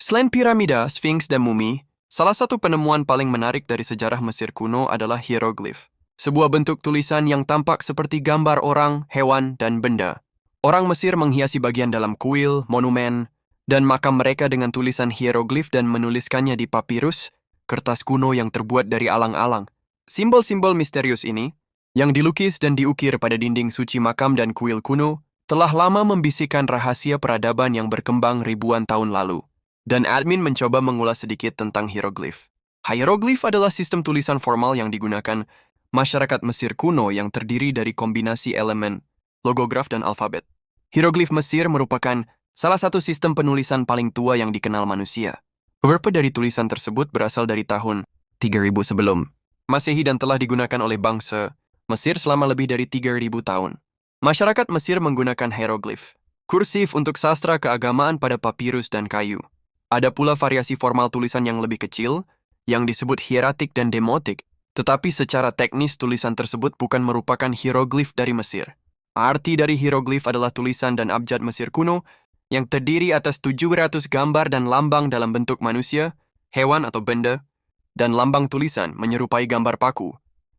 Selain piramida, Sphinx, dan mumi, salah satu penemuan paling menarik dari sejarah Mesir kuno adalah hieroglif. Sebuah bentuk tulisan yang tampak seperti gambar orang, hewan, dan benda. Orang Mesir menghiasi bagian dalam kuil, monumen, dan makam mereka dengan tulisan hieroglif dan menuliskannya di papirus, kertas kuno yang terbuat dari alang-alang. Simbol-simbol misterius ini, yang dilukis dan diukir pada dinding suci makam dan kuil kuno, telah lama membisikkan rahasia peradaban yang berkembang ribuan tahun lalu. Dan admin mencoba mengulas sedikit tentang hieroglif. Hieroglif adalah sistem tulisan formal yang digunakan masyarakat Mesir kuno yang terdiri dari kombinasi elemen, logograf, dan alfabet. Hieroglif Mesir merupakan salah satu sistem penulisan paling tua yang dikenal manusia. Beberapa dari tulisan tersebut berasal dari tahun 3000 sebelum Masehi dan telah digunakan oleh bangsa Mesir selama lebih dari 3000 tahun. Masyarakat Mesir menggunakan hieroglif, kursif untuk sastra keagamaan pada papirus dan kayu. Ada pula variasi formal tulisan yang lebih kecil, yang disebut hieratik dan demotik, tetapi secara teknis tulisan tersebut bukan merupakan hieroglif dari Mesir. Arti dari hieroglif adalah tulisan dan abjad Mesir kuno yang terdiri atas 700 gambar dan lambang dalam bentuk manusia, hewan atau benda, dan lambang tulisan menyerupai gambar paku,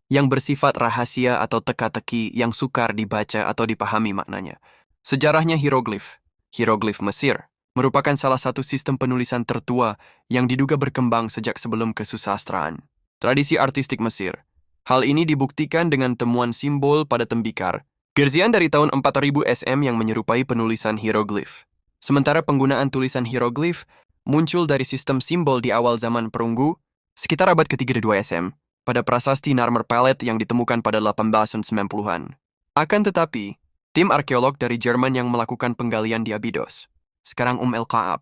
yang bersifat rahasia atau teka-teki yang sukar dibaca atau dipahami maknanya. Sejarahnya hieroglif Mesir, merupakan salah satu sistem penulisan tertua yang diduga berkembang sejak sebelum kesusastraan. Tradisi artistik Mesir. Hal ini dibuktikan dengan temuan simbol pada tembikar, Gerzian dari tahun 4000 SM yang menyerupai penulisan hieroglif. Sementara penggunaan tulisan hieroglif muncul dari sistem simbol di awal zaman perunggu, sekitar abad ke-32 SM, pada prasasti Narmer Palette yang ditemukan pada 1890-an. Akan tetapi, tim arkeolog dari Jerman yang melakukan penggalian di Abydos, sekarang El-Ka'ab,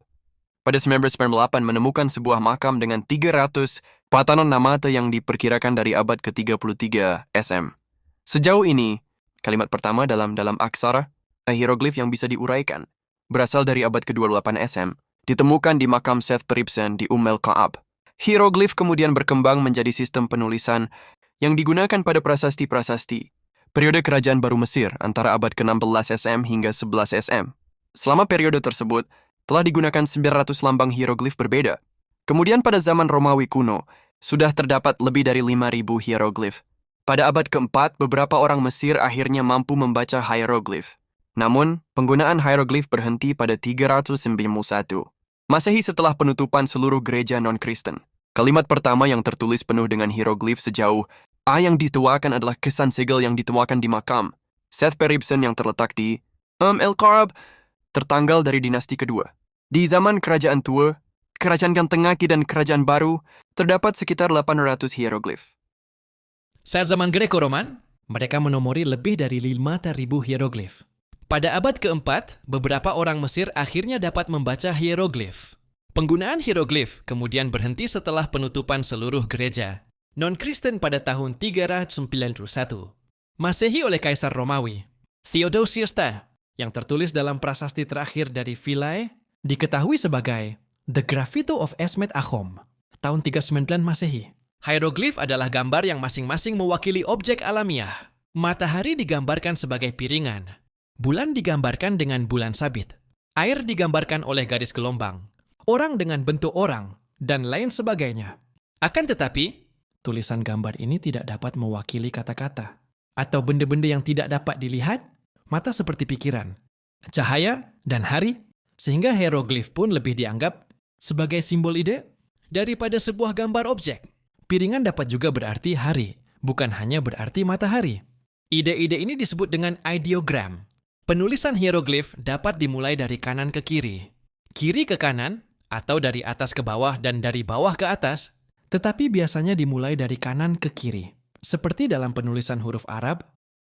pada 1998 menemukan sebuah makam dengan 300 patanon namata yang diperkirakan dari abad ke-33 SM. Sejauh ini, kalimat pertama dalam aksara, hieroglif yang bisa diuraikan, berasal dari abad ke-28 SM, ditemukan di makam Seth Peribsen di El-Ka'ab. Hieroglif kemudian berkembang menjadi sistem penulisan yang digunakan pada prasasti-prasasti, periode kerajaan baru Mesir antara abad ke-16 SM hingga 11 SM. Selama periode tersebut, telah digunakan 900 lambang hieroglif berbeda. Kemudian pada zaman Romawi kuno, sudah terdapat lebih dari 5.000 hieroglif. Pada abad keempat, beberapa orang Mesir akhirnya mampu membaca hieroglif. Namun, penggunaan hieroglif berhenti pada 391 Masehi setelah penutupan seluruh gereja non-Kristen. Kalimat pertama yang tertulis penuh dengan hieroglif sejauh A yang dituakan adalah kesan segel yang dituakan di makam Seth Peribsen yang terletak di El-Ka'ab, tertanggal dari dinasti kedua. Di zaman Kerajaan Tua, Kerajaan Tengaki dan Kerajaan Baru, terdapat sekitar 800 hieroglif. Saat zaman Greko-Roman, mereka menomori lebih dari 5.000 hieroglif. Pada abad keempat, beberapa orang Mesir akhirnya dapat membaca hieroglif. Penggunaan hieroglif kemudian berhenti setelah penutupan seluruh gereja non-Kristen pada tahun 391 Masehi oleh Kaisar Romawi, Theodosius III, yang tertulis dalam prasasti terakhir dari Philae, diketahui sebagai The Graffito of Esmet Achom, tahun 399 Masehi. Hieroglif adalah gambar yang masing-masing mewakili objek alamiah. Matahari digambarkan sebagai piringan, bulan digambarkan dengan bulan sabit, air digambarkan oleh garis gelombang, orang dengan bentuk orang, dan lain sebagainya. Akan tetapi, tulisan gambar ini tidak dapat mewakili kata-kata, atau benda-benda yang tidak dapat dilihat, mata seperti pikiran, cahaya, dan hari, sehingga hieroglif pun lebih dianggap sebagai simbol ide daripada sebuah gambar objek. Piringan dapat juga berarti hari, bukan hanya berarti matahari. Ide-ide ini disebut dengan ideogram. Penulisan hieroglif dapat dimulai dari kanan ke kiri, kiri ke kanan, atau dari atas ke bawah dan dari bawah ke atas, tetapi biasanya dimulai dari kanan ke kiri, seperti dalam penulisan huruf Arab,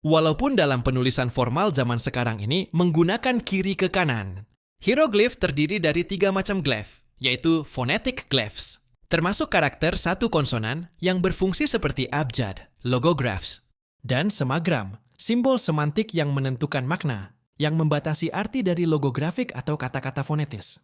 walaupun dalam penulisan formal zaman sekarang ini menggunakan kiri ke kanan. Hieroglif terdiri dari 3 macam glef, yaitu phonetic glyphs, termasuk karakter satu konsonan yang berfungsi seperti abjad, logographs, dan semagram, simbol semantik yang menentukan makna, yang membatasi arti dari logografik atau kata-kata fonetis.